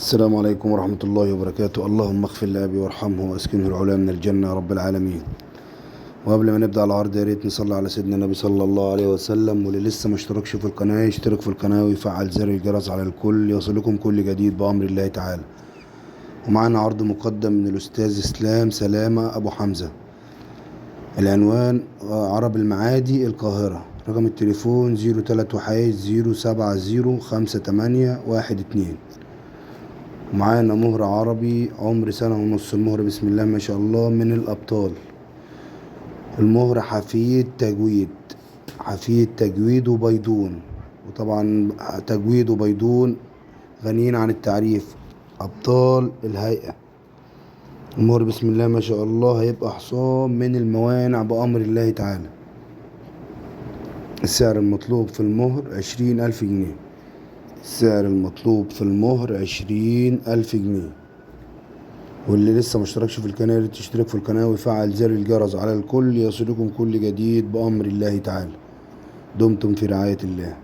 السلام عليكم ورحمة الله وبركاته. اللهم اغفر لأبي وارحمه واسكنه العلا من الجنة يا رب العالمين. وقبل ما نبدأ العرض يا ريت نصلي على سيدنا النبي صلى الله عليه وسلم، واللي لسه ما اشتركش في القناة يشترك في القناة ويفعل زر الجرس على الكل يوصلكم كل جديد بأمر الله تعالى. ومعنا عرض مقدم من الأستاذ إسلام سلامة أبو حمزة. العنوان عرب المعادي القاهرة. رقم التليفون 0310705812. معانا مهر عربي عمر سنة ونص. المهر بسم الله ما شاء الله من الأبطال. المهر حفيد تجويد وبيضون، وطبعا تجويد وبيضون غنيين عن التعريف، أبطال الهيئة. المهر بسم الله ما شاء الله هيبقى حصان من الموانع بأمر الله تعالى. السعر المطلوب في المهر 20,000 جنيه. السعر المطلوب في المهر 20,000 جنيه. واللي لسه مشتركش في القناة ياريت تشترك في القناة ويفعل زر الجرس على الكل يصلكم كل جديد بأمر الله تعالى. دمتم في رعاية الله.